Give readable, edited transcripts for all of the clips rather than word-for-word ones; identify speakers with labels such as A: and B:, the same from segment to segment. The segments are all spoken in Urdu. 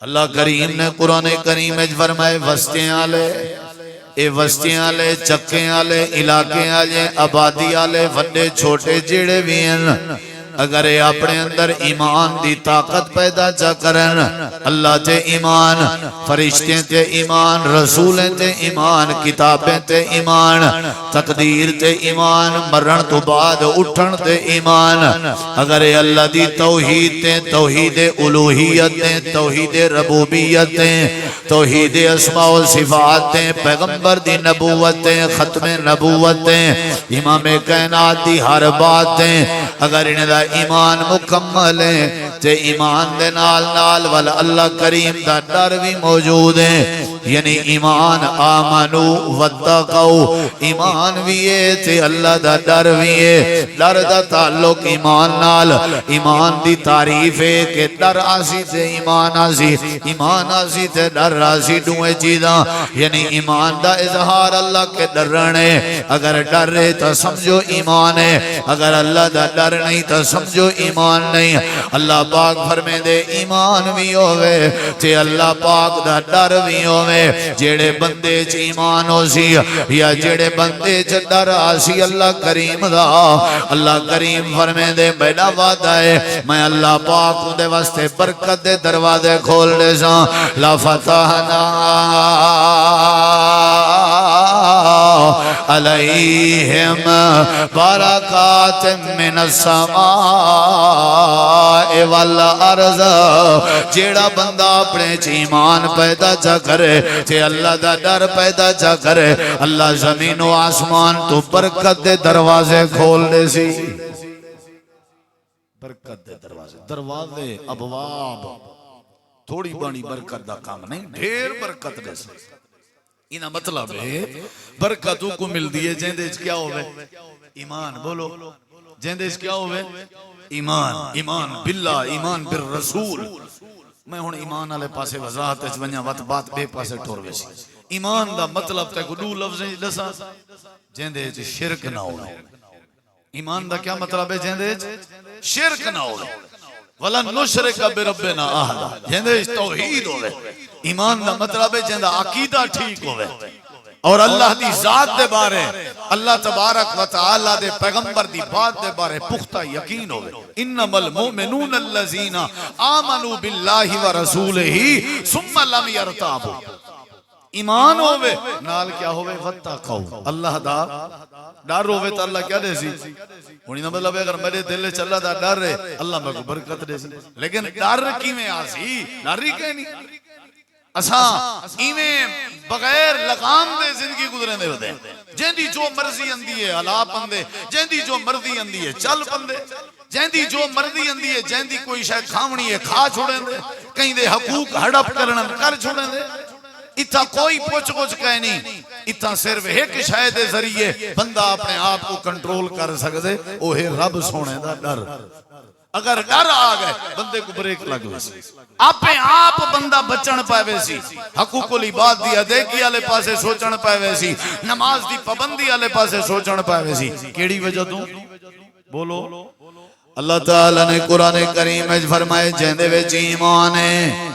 A: اللہ کریم نے قرآن کریم میں فرمائے وسطیں آلے اے وسطیں آلے چکیں آلے علاقے آلے آبادی آلے وڈے چھوٹے جڑے بھی ہیں اگر اے اپنے اندر ایمان دی طاقت پیدا چا کرن اللہ تے ایمان فرشتے تے ایمان رسولیں تے ایمان کتابیں تے ایمان تقدیر تے ایمان مرن تو بعد اٹھن تے ایمان اگر اے اللہ دی توحید تے توحید الوہیت تے توحید ربوبیت تے توحید اسماء و صفات تے پیغمبر دی نبوت تے ختم نبوت تے امام کائنات دی ہر بات تے اگر انہیں دا ایمان مکمل ہے تے ایمان دے نال نال والا اللہ کریم دا ڈر بھی موجود ہے یعنی ایمان آمنو واتقو ایمان بھی ہے تے اللہ دا ڈر بھی ہے ڈر دا تعلق ایمان نال ایمان دی تعریف ہے کہ ڈر آسی تے ایمان آسی تے ڈر آسی دوئے چیزاں یعنی ایمان دا اظہار اللہ کے ڈرنے اگر ڈر ہے تو سمجھو ایمان ہے اگر اللہ دا ڈر نہیں تو سمجھو ایمان نہیں اللہ پاک فرمے دے ایمان بھی ہوئے تے اللہ پاک دا ڈر بھی ہوئے جیڑے بندے چ ایمان ہو سی یا جیڑے بندے چ ڈر آسی اللہ کریم دا اللہ کریم فرمے دے میرا وعدہ ہے میں اللہ پاک دے واسطے برکت دے دروازے کھول دے سا لا فتحنا علیہم برکات من السماء والارض جیڑا بندہ اپنے ایمان پیدا چا کرے تے اللہ دا ڈر پیدا چا کرے اللہ زمین و آسمان تو برکت دے دروازے کھول دے سی برکت دے دروازے ابواب تھوڑی بانی برکت دا کام نہیں ڈھیر برکت دے سی انہا مطلب ہے برکتوں کو مل دیئے جیندے کیا ہوئے ایمان بولو جیندے کیا ہوئے ایمان باللہ ایمان بالرسول میں ہون ایمان آلے پاسے وضاحت ہے ونیا بات بے پاسے ٹور ویسی ایمان دا مطلب تے کو دو لفظیں لسا جیندے شرک نہ ہوئے ایمان دا کیا مطلب ہے جیندے شرک نہ ہوئے وَلَن نُشْرِكَ بِرَبِّنَا أَحَدًا جیندے توحید ہوئے ایمان دا مطلب ہے جیندہ عقیدہ ٹھیک ہوئے اور اللہ دی ذات دے بارے اللہ تبارک و تعالی دے پیغمبر دی بات دے بارے پختہ یقین ہوئے انما المؤمنون الذین آمنوا باللہ و رسولہ ثم لم یرتابوا ایمان ہوئے نال کیا ہوئے واتقوا اللہ دا ڈر ہوئے تو اللہ کیا دے سی انہی نہ مطلب ہے اگر میرے دل چل رہا دا ڈر ہے اللہ میں کو برکت دے سی لیکن ڈر کی میں آسی ڈر ہی کہنی اساں ایویں بغیر لگام دے زندگی گزرے دے ہوتے ہیں جیندی جو مرضی اندی ہے علا پندے جیندی جو مرضی اندی ہے چل پندے جیندی جو مرضی اندی ہے جیندی کوئی شاید کھاونی ہے کھا چھوڑیں دے کہیں دے حقوق ہڑپ کرنا کر چھوڑیں دے اتھا کوئی پوچھ کچھ کہہ نہیں اتھا صرف ایک شاید ذریعے بندہ اپنے آپ کو کنٹرول کر سکتے اوہ رب سونے دا ڈر اگر ڈر آ گئے بندے کو بریک لگ سی اپنے آپ بندہ بچن پائے سی حقوق العباد دی ادائیگی والے پاسے سوچن پائے سی نماز دی پابندی والے پاسے سوچن پائے سی کیڑی وجہ تو بولو اللہ تعالی نے قرآن کریم میں فرمائے جیندے وچ ایمان ہے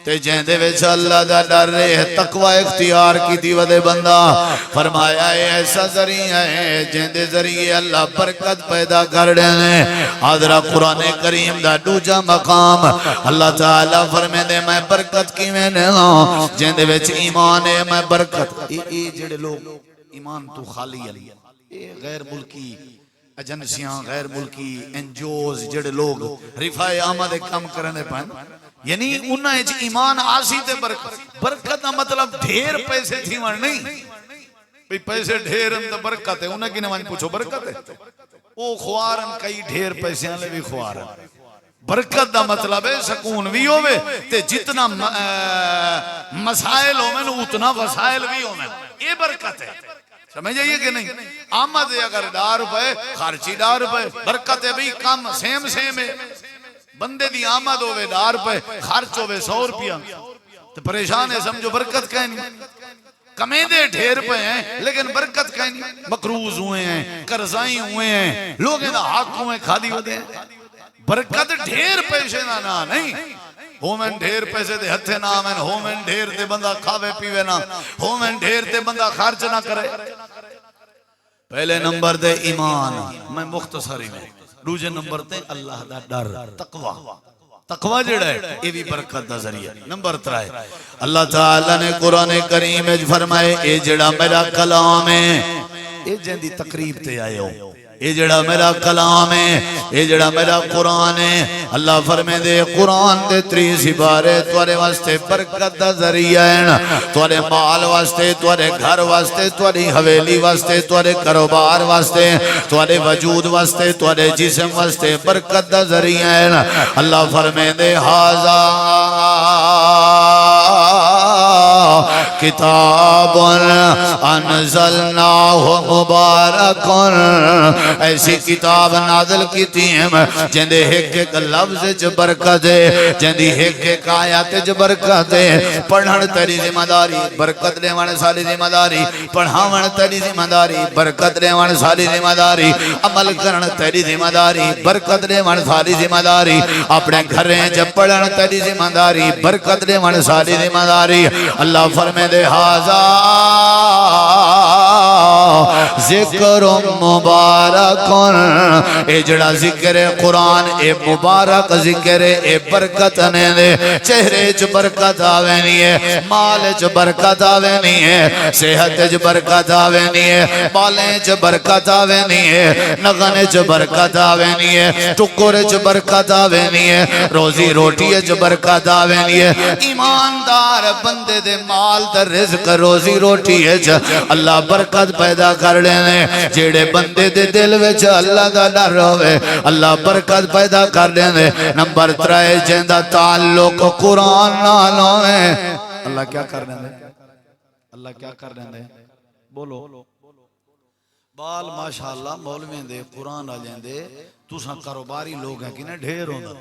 A: تے جیندے وچ اللہ دا ڈر ہے تقوی اختیار کی دی ودے بندہ فرمایا ہے ایسا ذریعہ ہے جیندے ذریعے اللہ برکت پیدا کر دینے حضرہ قرآن کریم دا دوجا مقام اللہ تعالیٰ فرمے دے میں برکت کی میں نے ہوں جیندے وچ ایمان ہے میں برکت جڑے لوگ ایمان تو خالی ہے غیر ملکی ایجنسیاں غیر ملکی انجوز جڑے لوگ رفاع آمد کم کرنے پائیں یعنی انہاں اچھ ایمان آسی تے برکت نہ مطلب ڈھیر پیسے تھی وہاں نہیں پیسے ڈھیر اندر برکت ہے انہاں کی نوان پوچھو برکت ہے او خوارن کئی ڈھیر پیسے آلے بھی خوارن برکت دا مطلب ہے سکون بھی ہوئے تے جتنا مسائل ہوئے اتنا وسائل بھی ہوئے یہ برکت ہے سمجھ جائیے کہ نہیں آمد اگر $10 خرچی $10 برکت ہے بھی کم سیم ہے بندے دی آمد ہوئے $10 خرچ ہوئے $100 تو پریشان ہے سمجھو برکت کہیں نہیں کمیں دے ڈھیر پہ ہیں لیکن برکت کہیں نہیں مقروض ہوئے ہیں قرضائی ہوئے ہیں لوگ دا حق ہوئے کھادی ہوتے ہیں برکت ڈھیر پیشے نہ نہیں ہومن ڈھیر پیسے دے ہتھے نہ آمین ہومن ڈھیر تے بندہ کھاوے پیوے نہ ہومن ڈھیر تے بندہ خرچ نہ کرے پہلے نمبر دے ایمان میں مختصری میں دوسرے نمبر تے اللہ دا ڈر تقوی تقوی جڑا ہے یہ بھی برکت دا ذریعہ نمبر 3 اللہ تعالیٰ نے قرآن کریم میں فرمائے اے جڑا میرا کلام ہے اے جندی تقریب تے آئے ہو اے جڑا میرا کلام ہے اے جڑا میرا قرآن ہے اللہ فرمے دے قرآن دے 3 سپارے توارے واسطے برکت دا ذریعہ ہے توارے مال واسطے توارے گھر واسطے تواری حویلی واسطے توارے کاروبار واسطے توارے وجود واسطے توارے جسم واسطے برکت دا ذریعہ ہے اللہ فرمے دے حاضا کتاب انزلناہ مبارک ایسی کتاب نازل کیتی ہیں جندے ایک ایک لفظ چ برکت ہے جندی ایک ایک آیات چ برکت ہے پڑھن تیری ذمہ داری برکت لیوان ساری ذمہ داری پڑھاون تیری ذمہ داری برکت لیوان ساری ذمہ داری عمل کرن تیری ذمہ داری برکت لیوان ساری ذمہ داری اپنے گھریں چ پڑھن تیری ذمہ داری برکت لیوان ساری ذمہ داری اللہ فرمے دے حاضا ذکر مبارک اے جڑا ذکر قرآن اے مبارک ذکر اے برکت نے دے چہرے چ برکت آوینی ہے مال چ برکت آوینی ہے صحت چ برکت آوینی ہے بالیں چ برکت آوینی ہے نغن چ برکت آوینی ہے ٹکر چ برکت آوینی ہے روزی روٹی چ برکت آوینی ہے ایماندار بندے دے مال دا رزق روزی روٹی ہے اللہ برکت پیدا کر لینے جیڑے بندے دے دل وچ اللہ دا ڈر ہوئے اللہ برکت پیدا کر لینے نمبر 3 جیندہ تعلق قرآن نال ہوئے اللہ کیا کر لینے اللہ کیا کر لینے بولو بال ماشاءاللہ مولویں دے قرآن آ جیندے تُساں کاروباری لوگ ہیں کہ نہ ڈھیر ہونا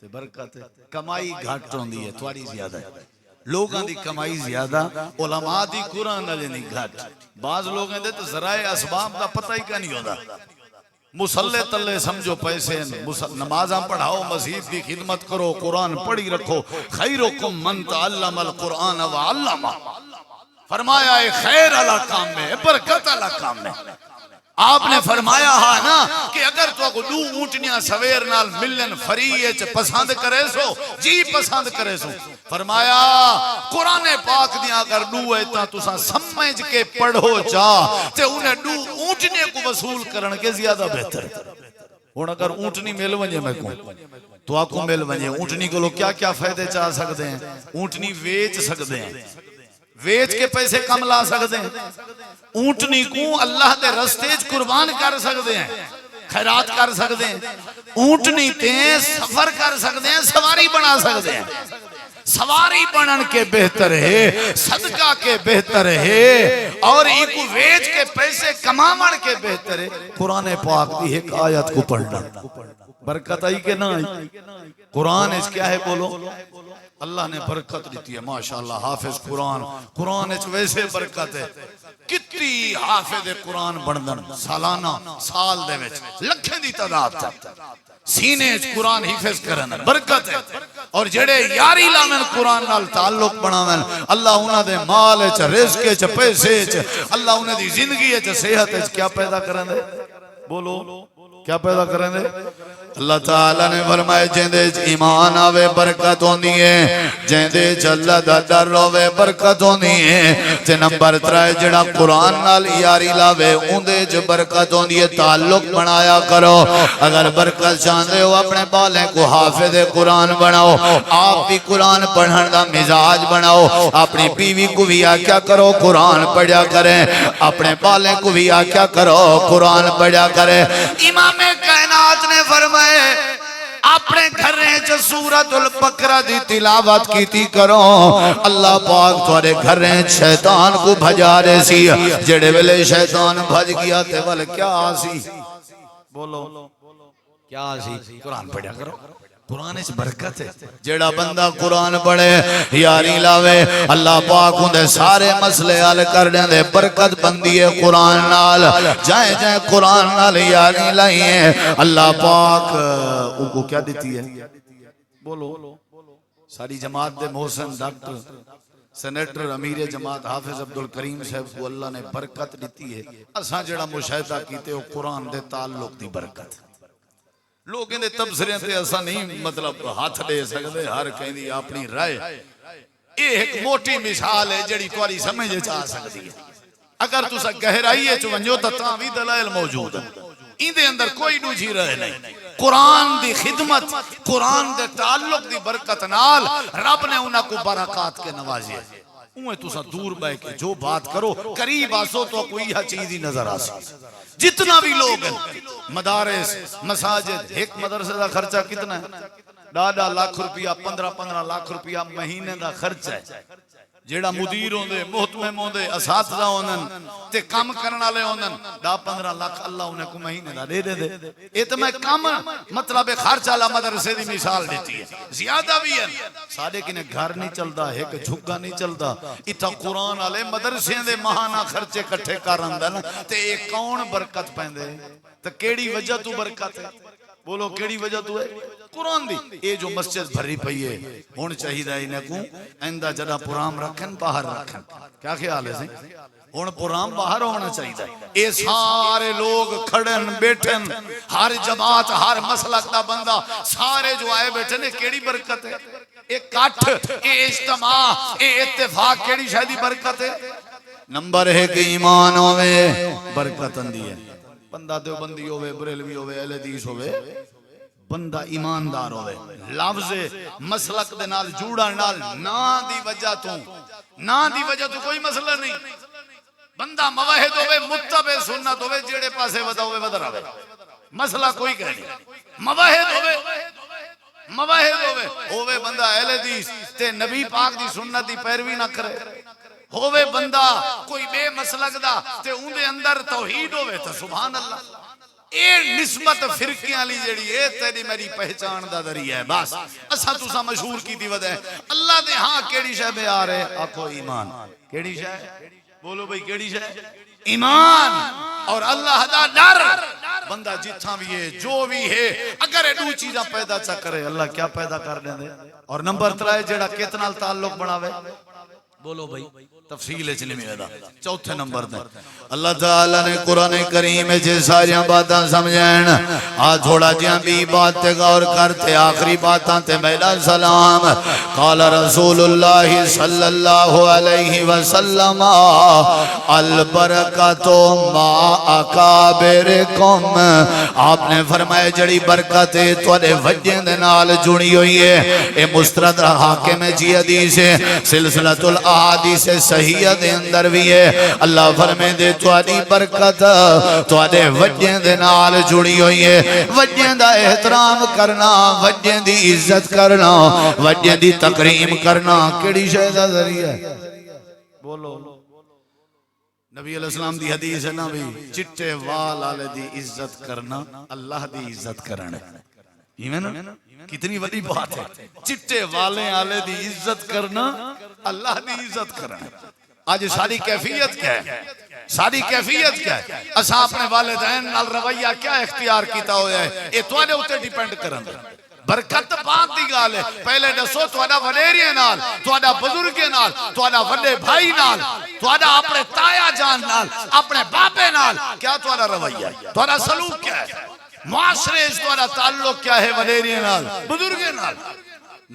A: تے برکت کمائی گھٹ ہوندی ہے تواری زیادہ ہے لوگاں دی کمائی زیادہ علماء دی قرآن نہ جنی گھٹ بعض لوگ ہیں دے تو ذرائع اسباب دا پتہ ہی کا نہیں ہوتا مسلح تلے سمجھو پیسے نمازاں پڑھاؤ مسجد کی خدمت کرو قرآن پڑھی رکھو خیرکم من تعلم القرآن وعلمہ فرمایا ہے خیر اللہ کام میں برکت اللہ کام میں آپ نے فرمایا ہاں نا کہ اگر تو کو دو اونٹنیاں سویر نال ملن فریے چ پسند کرے سو جی پسند کرے سو فرمایا قرآن پاک دیاں اگر دو ایتا تسا سمجھ کے پڑھو چاہ تے انہیں دو اونٹنے کو وصول کرن کے زیادہ بہتر اور اگر اونٹنی مل ونجے میں کون تو آپ کو مل ونجے اونٹنی کو لوگ کیا کیا فائدے چاہ سکتے ہیں اونٹنی ویچ سکتے ہیں ویچ کے پیسے کم لا سکتے ہیں اونٹنی کو اللہ دے رستے قربان کر سکتے ہیں خیرات کر سکتے ہیں اونٹنی تے سفر کر سکتے ہیں سواری بنا سکتے ہیں سواری بنن کے بہتر ہے صدقہ کے بہتر ہے اور ایک ویچ کے پیسے کمامن کے بہتر ہے قرآن پاک دی ایک آیت کو پڑھنا برکت آئی کہ نہ آئی قرآن اس کیا ہے بولو اللہ نے برکت دیتی ہے ماشاءاللہ حافظ قرآن اس ویسے برکت ہے کتنی حافظ قرآن بندن سالانہ سال دے وچ لکھیں دی تعداد سینے قرآن حفظ کرن برکت ہے اور جڑے یاری لامن قرآن نال تعلق بناون اللہ انہاں دے مال وچ رزق وچ پیسے وچ اللہ انہاں دی زندگی وچ صحت وچ کیا پیدا کرن دے بولو کیا پیدا کریں دے اللہ تعالیٰ نے فرمائے جیندے ایمان آوے برکت ہوندی ہے جیندے اللہ دا ڈر ہوے برکت ہوندی ہے تے نمبر 3 جڑا قرآن نال یاری لاوے اوندے جو برکت ہوندی ہے تعلق بنایا کرو اگر برکت چاہندے ہو اپنے بالیں کو حافظ قرآن بناؤ آپ بھی قرآن پڑھن دا مزاج بناؤ اپنی بیوی کو بھی آکیا کرو قرآن پڑھیا کریں اپنے بالیں کو بھی آکیا کرو قرآن پڑھیا کریں امام کائنات نے فرمائے اپنے گھریں جو سورۃ البقرہ دی تلاوت کیتی کرو اللہ پاک تھوڑے گھریں شیطان کو بھجا رہے سی جڑے ویلے شیطان بھج گیا تے والے کیا آسی بولو کیا آسی قرآن پڑھیا کرو قرآن اس برکت ہے جیڑا بندہ قرآن پڑھے یاری لاوے اللہ پاک اندھے سارے مسئلے حل کر دیں برکت بندی ہے قرآن نال جائیں جائیں قرآن نال یاری لائیں اللہ پاک ان کو کیا دیتی ہے بولو ساری جماعت دے محسن ڈاکٹر سینیٹر امیر جماعت حافظ عبدالکریم صاحب کو اللہ نے برکت دیتی ہے. اساں جڑا مشاہدہ کیتے ہو قرآن دے تعلق دی برکت. لوگوں دے تبصرے تے اساں نہیں مطلب ہاتھ دے سکتے، ہر کہیں اپنی رائے. یہ ایک موٹی مثال ہے جڑی تمہاری سمجھ آ سکتی ہے. اگر تسا گہرائی ہے ونجو تاں بھی دلائل موجود ہیں. ایندے اندر کوئی نوجھی رہے نہیں. قرآن دی خدمت، قرآن دے تعلق دی برکت نال رب نے انہاں کو برکات کے نوازے. اوہ تسا دور بے کے جو بات کرو قریب آسو تو کوئی ہا چیز ہی نظر آ سکتی. جتنا بھی لوگ ہیں مدارس مساجد، ایک مدرسے دا خرچہ کتنا ہے؟ 10 لاکھ روپیہ 15 لاکھ روپیہ مہینے دا خرچہ ہے. جیڑا مدیر ہوندے محتمم ہوندے اساتذہ ہوندن تے کام کرنا لے ہوندن 10-15 لاکھ اللہ انہیں کو مہینے دا دے دے. یہ تو میں کام مطلب خرچ والا مدرسے دی مثال دیتی ہے. زیادہ بھی ہے سارے کنے گھر نہیں چلتا، ایک جھگا نہیں چلتا. اتھا قرآن والے مدرسے دے ماہانہ خرچے کٹھے کرندن تے یہ کون برکت پیندے؟ تے کیڑی وجہ تو برکت ہے؟ بولو کیڑی وجہ تو ہے؟ قرآن دی. یہ جو مسجد بھری پئی ہے ہون چاہیے انہیں کو آئندہ جڑا پرام رکھن باہر رکھن. کیا خیال ہے سی؟ ہون پرام باہر ہونا چاہیے. یہ سارے لوگ کھڑن بیٹھن، ہر جماعت ہر مسلک دا بندہ سارے جو آئے بیٹھن، یہ کیڑی برکت ہے؟ ایک کٹھ، یہ اجتماع، یہ اتفاق کیڑی شاید برکت ہے؟ نمبر ہے کہ ایمان ہوئے برکت اندی ہے. بندہ دیوبندی ہوئے، بریلوی ہوئے، اہل حدیث ہوئے، بندہ ایماندار ہوئے، لفظ مسلک دے نال جوڑا نال نا دی وجہ تو کوئی مسئلہ نہیں. بندہ موحد ہوئے، متبع سنت ہوئے، جیڑے پاسے ودا ہوئے ودا رہے، مسئلہ کوئی کہہ نہیں. موحد ہوئے بندہ اہل حدیث تے نبی پاک دی سنت دی پیروی نہ کرے. ہوئے بندہ کوئی بے مسلک دا تے ان دے اندر توحید ہوئے تو سبحان اللہ. اے نسبت فرقیاں لی جڑی اے تیری میری پہچان دا ذریعہ ہے. بس اسا تسا مشہور کی دی وجہ ہے. اللہ دے ہاں کیڑی شے بے آ رہے آکھو ایمان. کیڑی شے؟ بولو بھئی کیڑی شے؟ ایمان اور اللہ دا ڈر. بندہ جتھاں بھی ہے جو بھی ہے اگر دو چیزاں پیدا چا کرے اللہ کیا پیدا کر دیں دے. اور نمبر 3 جڑا کتنا تعلق بناوے. بولو بھئی تفصیل چلی میں دا. چوتھے نمبر دے اللہ تعالیٰ نے قرآن کریم میں ساریاں باتاں سمجھین. تھوڑا جہاں بھی بات تے غور کرتے آخری باتاں تے میلا سلام. قال رسول اللہ صلی اللہ علیہ وسلم البرکت ما اکابرکم. آپ نے فرمایا جڑی برکت ہے توڑے وجہ دے نال جڑی ہوئی ہے. اے مسترد حاکم جی حدیث ہے، سلسلۃ الاحادیث صحیح دے اندر بھی ہے. اللہ فرمائے دے تواڈی برکت تواڈے وجہ دے نال جڑی ہوئی ہے. وجہ دا احترام کرنا، وجہ دی عزت کرنا، وجہ دی تکریم کرنا کیڑی شے دا ذریعہ ہے؟ بولو. نبی علیہ السلام دی حدیث ہے نا بھی چٹے وال والے دی عزت کرنا اللہ دی عزت کرنا. کتنی بڑی بات ہے. چٹے والے والے دی عزت کرنا اللہ دی عزت کرنا. آج ساری کیفیت کیا ہے؟ ساری کیفیت کیا ہے؟ اسا اپنے والدین نال رویہ کیا اختیار کیتا ہویا ہے یہ تواڈے اوتے ڈیپینڈ کرن. برکت بات دی گال ہے. پہلے دسو تواڈا وڈیریاں نال، تواڈا بزرگاں نال، تواڈا وڈے بھائی نال، تواڈا اپنے تایا جان نال، اپنے باپے نال کیا تواڈا رویہ ہے؟ تواڈا سلوک کیا ہے؟ معاشرے اس تواڈا تعلق کیا ہے وڈیریاں نال، بزرگاں نال؟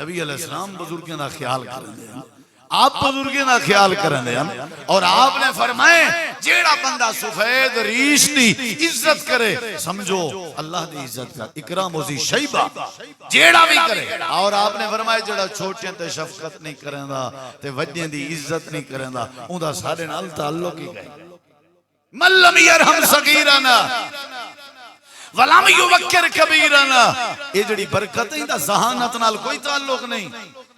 A: نبی علیہ السلام بزرگاں دا خیال کرندے ہیں، آپ بزرگاں دا خیال کرندے ہیں. اور آپ نے فرمائے جیڑا بندہ سفید ریش دی عزت کرے سمجھو اللہ دی عزت کر. اکرام ذی شیبہ جیڑا بھی کرے. اور آپ نے فرمائے جیڑا چھوٹیاں تے شفقت نہیں کرندا تے وڈیاں دی عزت نہیں کرندا اوندا سارے نال تعلق ہی گئے. من لم یرحم صغیرنا ولم یوکر کبیرنا. یہ جڑی برکت ہے دا ذہانت نال کوئی تعلق نہیں.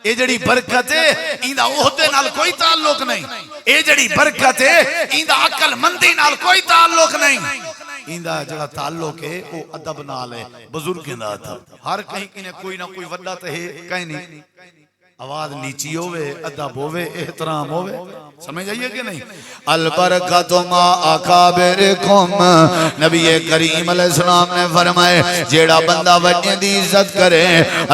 A: یہ جڑی برکت ہے ایندا عہدے نال کوئی تعلق نہیں. یہ جڑی برکت ہے ایندا عقل مندی نال کوئی تعلق نہیں. ایندا جڑا تعلق ہے وہ ادب نال ہے، بزرگاں دا ادب. ہر کہیں کنے کوئی نہ کوئی وڈا تے ہے کہیں نہیں. آواز نیچی ہوئے، ادب ہوئے، احترام ہوئے، سمجھ آئیے کہ نہیں؟ البرکت ما اکابرکم، نبی کریم علیہ السلام نے فرمائے جیڑا بندہ وڈیاں دی عزت کرے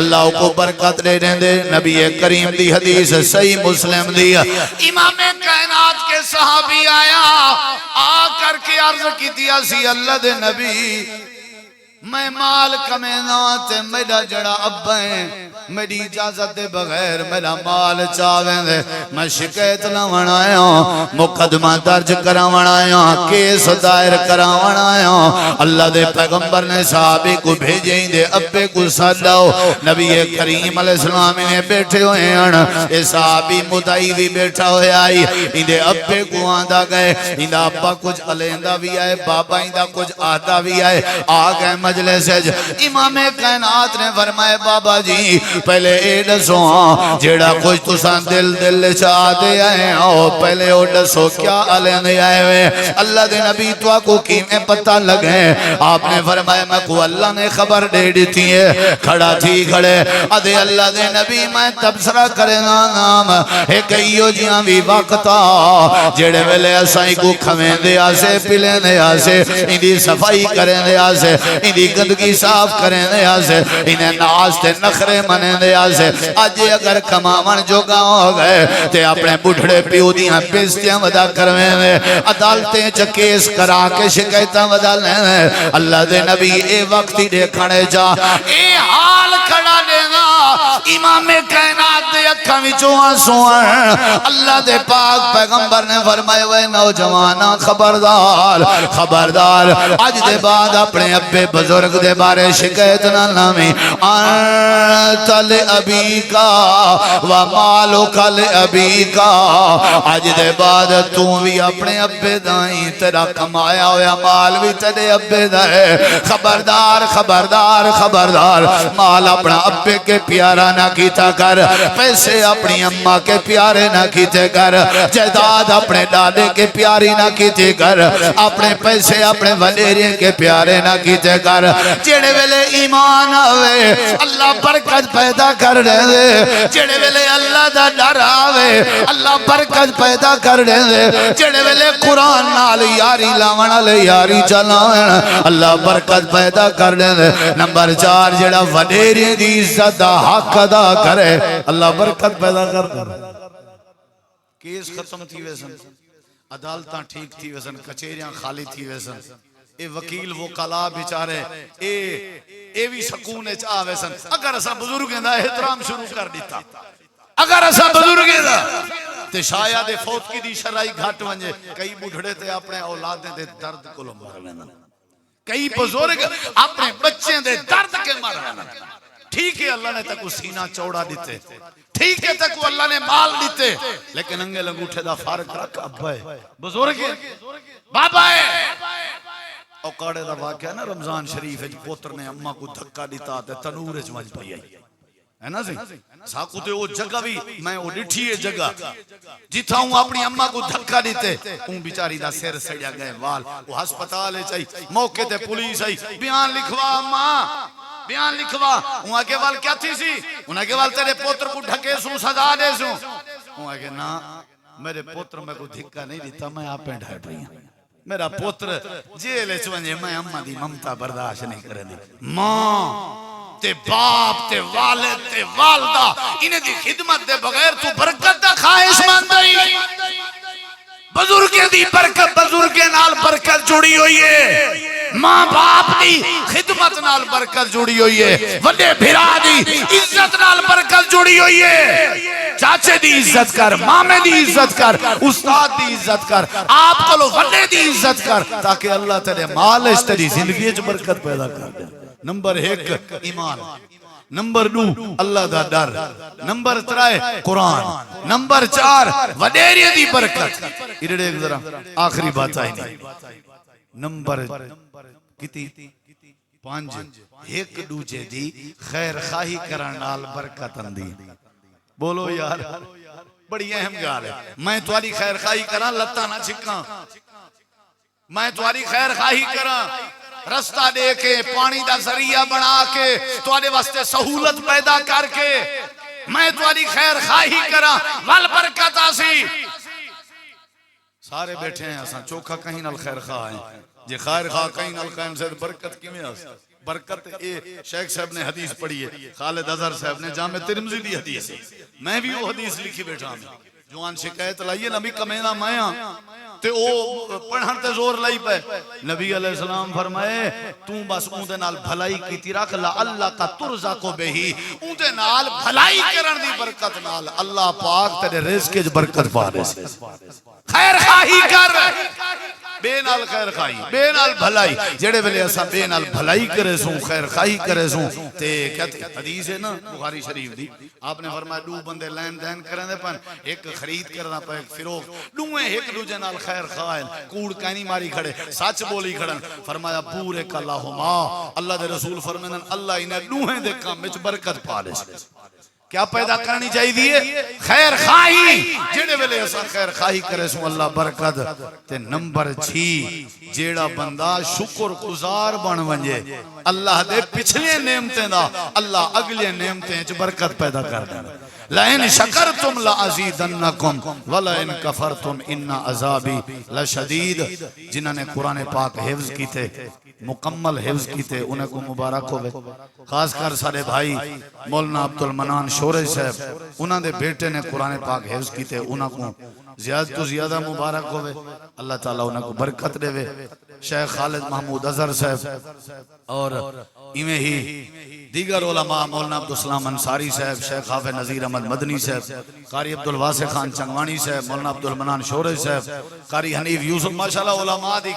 A: اللہ کو برکت دے دے۔ نبی کریم دی حدیث صحیح مسلم دی، امام کائنات کے صحابی آیا آ کر کے عرض کی دیا سی اللہ دے نبی میں مال کمینا تے میرا جڑا ابا ہے میری اجازت دے بغیر میرا مال چاہویں دے، میں شکایت لاون آیا، مقدمہ درج کراون آیا، کیس دائر کراون آیا۔ اللہ دے پیغمبر نے صحابی کو بھیجیں دے ابے کو ساداؤ، نبی کریم علیہ السلام نے بیٹھے ہوئے ہیں، اے صحابی مدعی بھی بیٹھا ہوئے آئی، اندے ابے کو آندہ گئے، اندہ ابا کچھ علیندہ بھی آئے، بابا اندہ کچھ آدھا بھی آئے، آگئے مجلس ہے۔ امام کائنات نے فرمائے بابا جی پہلے اے دسو جیڑا کچھ تساں دل چاہ دے آئے ہو پہلے او دسو کیا علیندے آئے ہوئے؟ اللہ دے نبی تو آکو کیمیں پتہ لگے، آپ نے فرمایا میں کو اللہ نے خبر دے دیتی ہے، کھڑا تھی کھڑے ادھے اللہ دے نبی میں تبصرہ کرے نام ہے کئیو جیاں بھی وقتا جیڑے ویلے اسائی کو کھویں دے آسے پلیں دے آسے اندھی صفائی کریں دے آسے اندھی گندگی صاف کریں دے آسے انہیں ناز تے نخرے منے دے آسے آج اگر کماون جو گاؤں گئے تے اپنے بڑھڑے پیو دیاں پیستیاں ودا کرویں دے عدالتیں چکیس کرا کے شکایتاں ودا لیں دے اللہ دے نبی اے وقتی دیکھنے جا اے حال کھڑا دینا امام کائنات دے اکھاں وچوں آنسو ہیں۔ اللہ دے پاک پیغمبر نے فرمائے وے نوجوانا خبردار خبردار آج دے بعد اپنے ابے بزرگ دے بارے شکایت نہ نامی انت لأبی کا ومالو کا لأبی کا آج دے بعد تو بھی اپنے ابے دائیں تیرا کمایا ہویا مال بھی تیرے ابے دائیں خبردار خبردار خبردار مال اپنا ابے کے پیارا نہ کیتا کر پیسے اپنی اممہ کے پیارے نہ کیتے کر جائیداد اپنے ڈالے کے پیاری نہ کیتے کر اپنے پیسے اپنے ولیرے کے پیارے نہ کیتے کر جیڑے ویلے ایمان آوے اللہ برکت پیدا کر دے جیڑے ویلے اللہ دا ڈر آوے اللہ برکت پیدا کر دے جیڑے ویلے قرآن نال یاری لاونا لے یاری چلاونا اللہ برکت پیدا کر دے نمبر 4 جیڑا وڈیرے دی عزت دا حق ادا کرے اللہ برکت پیدا کر دے کیس ختم تھی ویسن عدالتاں ٹھیک تھی ویسن کچھیریاں خالی تھی ویسن اے وکیل وکلا بیچارے اے بھی سکونے چاہ ویسن اگر اسا بزرگیں دا احترام شروع کر دیتا اگر اسا بزرگیں دا تے شاید فوت کی دی شرعی گھاٹ ونجے کئی بڑھڑے تے اپنے اولادیں دے درد کو مر لینا کئی بزرگ اپنے بچیں دے درد کے مر لینا ٹھیک ہے اللہ نے تک وہ سینہ چوڑا دیتے ٹھیک ہے تک وہ اللہ نے مال دیتے لیکن انگے لنگوٹھے دا فارق رکھ ابا ہے بزرگ ہے بابا ہے اوکاڑے دا واقعہ نا رمضان شریف ہے پوتر نے اممہ کو دھکا دیتا تے تنور چمج پئی ہے نا سی ساکو تے وہ جگہ بھی میں وہ ڈٹھی ہے جگہ جیتا ہوں اپنی اممہ کو دھکا دیتے ان بیچاری دا سیر سڑیا گئے وال وہ ہسپتال ہے چاہی موقع تے پولیس ہے بیان لکھوا اممہ بیان لکھوا وہاں کے وال کیا تھی سی انہاں کے وال تیرے پوتر کو ڈھکے سوں سزا دے سوں وہاں کے نا میرے پوتر میں کو دھکا نہیں دیتا میں آپ پہ ڈھائے پڑی ہیں میرا پوتر جیلے چونجے میں اممہ دی ممتا برداشت نہیں کرے دی ماں تے باپ تے والد تے والدہ انہیں دی خدمت دے بغیر تو برکت دا خواہش ماندائی بزرگیں دی برکت بزرگیں نال برکت جڑی ہوئی ہے ماں باپ دی خدمت نال برکت جڑی ہوئی ہے وڈے بھرا دی عزت نال برکت جڑی ہوئی ہے چاچے دی عزت کر مامے دی عزت کر استاد دی عزت کر آپ کلو وڈے دی عزت کر تاکہ اللہ تیرے مال اس تیری زندگی جو برکت پیدا کر دے نمبر 1 ایمان نمبر 2 اللہ دا ڈر نمبر 3 قرآن نمبر 4 وڈیری دی برکت ادھر ایک ذرا آخری بات آئی نہیں نمبر کتی 5 ایک دوجے دی خیر خواہی کرن نال برکت اندی بولو یار بڑی اہم گال ہے میں تمہاری خیر خواہی کراں لتا نہ چھکاں میں تمہاری خیر خواہی کراں رستہ دے کے پانی دا ذریعہ بنا کے تمہارے واسطے سہولت پیدا کر کے میں تمہاری خیر خواہی کرا ول برکت آسی سارے بیٹھے ہیں اساں چوکھا کہیں نال خیر خواہ ہیں جے خیر خواہ کہیں نال قائم سے برکت کیویں آسی برکت اے شیخ صاحب نے حدیث پڑھی ہے خالد اظہر صاحب نے جامع ترمذی دی حدیث ہے میں بھی وہ حدیث لکھی بیٹھا ہوں جوان شکایت لائیے نبی کمینا مایا تے او پڑھن تے زور لائی پے نبی علیہ السلام فرمائے تو بس اون دے نال بھلائی کیتی رکھ لا اللہ کا ترزق بہی اون دے نال بھلائی کرن دی برکت نال اللہ پاک تیرے رزق وچ برکت پا دے خیر خواہی کر بے نال خیر خواہی بے نال بھلائی جڑے ویلے اساں بے نال بھلائی کرے سوں خیر خواہی کرے سوں تے کہتے حدیث ہے نا بخاری شریف دی آپ نے فرمایا دو بندے لین دین کریں دے پن ایک خرید کرنا پے ایک فروخت دوویں ایک دوجے نال خیر خواہ کوڑ کہنی ماری کھڑے سچ بولی کھڑن فرمایا پورے کلہما اللہ دے رسول فرمائیں اللہ انہیں دوویں دے کام وچ برکت پا لے کیا پیدا کرنی چاہیے خیر خواہی جڑے ویلے اساں خیر خواہی کرے سوں اللہ برکت تے نمبر 6 جیڑا بندہ شکر گزار بن ونجے اللہ دے پچھلے نعمتیں دا اللہ اگلے نعمتیں وچ برکت پیدا کر دیندا لئن شکرتم لازیدنکم ولئن کفرتم ان عذابی لشدید جنہوں نے قرآن پاک حفظ کی تھے مکمل حفظ کی تھے انہیں کو مبارک ہوئے خاص کر سارے بھائی مولانا عبد المنان شورش صاحب انہوں نے بیٹے نے قرآن پاک حفظ کی تھے انہوں کو زیادہ تو زیادہ مبارک ہوئے اللہ تعالیٰ انہیں کو برکت دے شیخ خالد محمود اظہر صاحب اور ایمیں ہی دیگر علماء مولانا عبدالسلام انصاری صاحب شیخ حافظ نذیر احمد مدنی صاحب قاری عبدالواسع خان چنگوانی صاحب مولانا عبد المنان شورش صاحب قاری حنیف یوسف ماشاءاللہ علماء دی